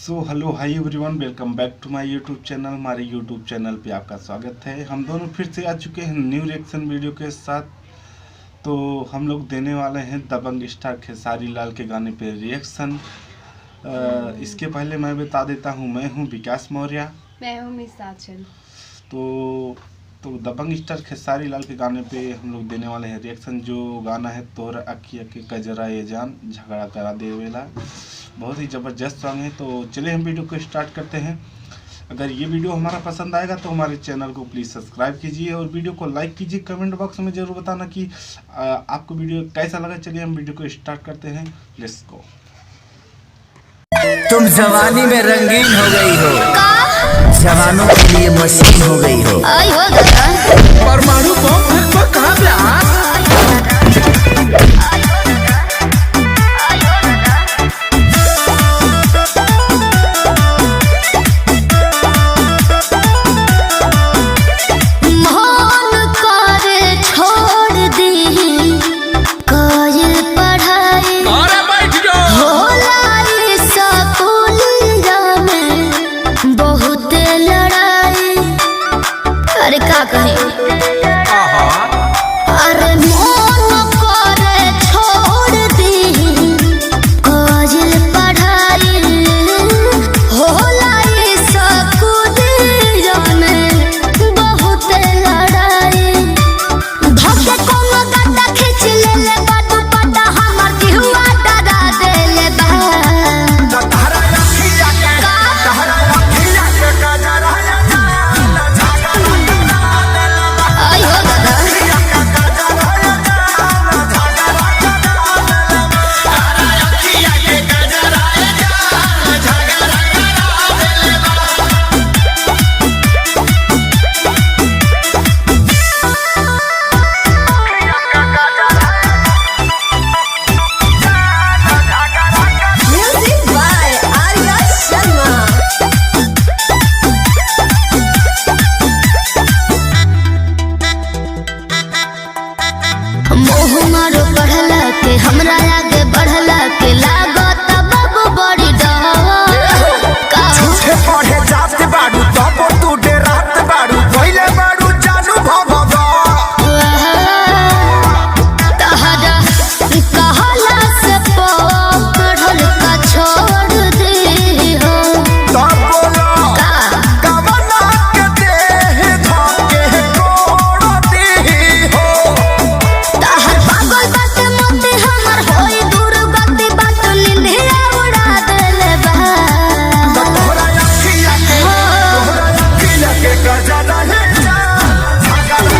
So hello hi everyone, welcome back to my YouTube channel. हमारे YouTube channel पे आपका स्वागत है। हम दोनों फिर से आ चुके हैं न्यू रिएक्शन वीडियो के साथ। तो हम लोग देने वाले हैं दबंग स्टार खेसारी लाल के गाने पे रिएक्शन। इसके पहले मैं बता देता हूँ, मैं हूँ विकास मौर्य। मैं हूँ मिस आंचल। तो दबंग स्टार खेसारी लाल के गाने पे हम लोग देने वाले हैं रिएक्शन। जो गाना है तोर अखिया के कजरा ये जान झगड़ा करा देवेला, बहुत ही ज़बरदस्त सॉन्ग है। तो चलिए हम वीडियो को स्टार्ट करते हैं। अगर ये वीडियो हमारा पसंद आएगा तो हमारे चैनल को प्लीज़ सब्सक्राइब कीजिए और वीडियो को लाइक कीजिए। कमेंट बॉक्स में ज़रूर बताना कि आपको वीडियो कैसा लगा। चलिए हम वीडियो को स्टार्ट करते हैं। Let's go. तुम जवानी में रंगीन हो गई हो, जवानों के लिए मशीन हो गई हो। परमाणु बम कहाँ पे हमरा आगे बढ़ला के लागत बाबू बड़ी डर। झूठे पढ़े जात बाड़ू तब तू डेरात बाड़ू, पहले बाड़ू जानू भगवा तहरा कहला से पढ़ल का छोड़ दी हो। तब बोलो कवना के देह धके तोड़ दी हो। तहर पागल बात मोते हमर होई दूर गति बात निंदिया उड़ा देले बा। तोहरा अखिया के गजरा है जा झगड़ा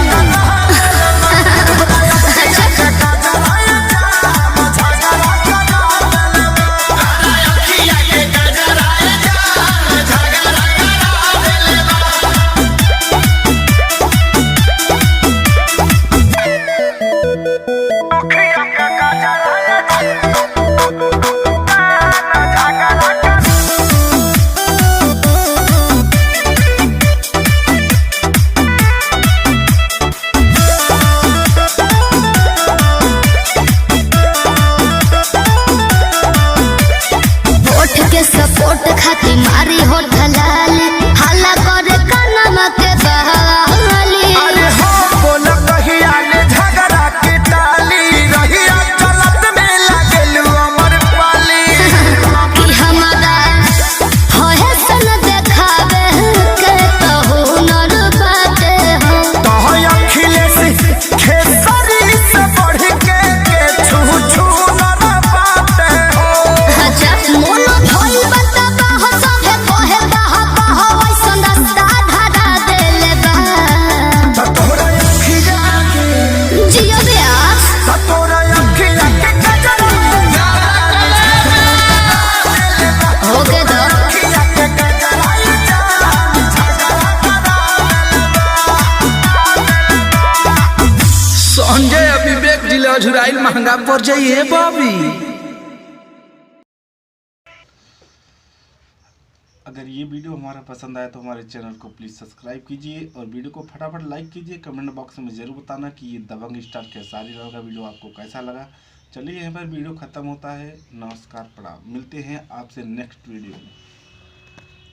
सपोर्ट खाती मारी हो ढलाल हाला करे कानमा के बहाली। अरे हो बोल कहिया ने झगड़ा के टाली रहिया चलत में लागेलू अमर पाली। कि हमारा होए सन देखावे के तो हुनर बाटे हो। तो अखिलेश खेसारी से बढ़ के छू छू नर बाटे हो। अच्छा मोनो संजय विवेक जिला झुराइल महंगा पड़ जाइए बाबी। अगर ये वीडियो हमारा पसंद आया तो हमारे चैनल को प्लीज़ सब्सक्राइब कीजिए और वीडियो को फटाफट लाइक कीजिए। कमेंट बॉक्स में ज़रूर बताना कि ये दबंग स्टार खेसारी लाल का वीडियो आपको कैसा लगा। चलिए यहाँ पर वीडियो ख़त्म होता है। नमस्कार, प्रणाम, मिलते हैं आपसे नेक्स्ट वीडियो में।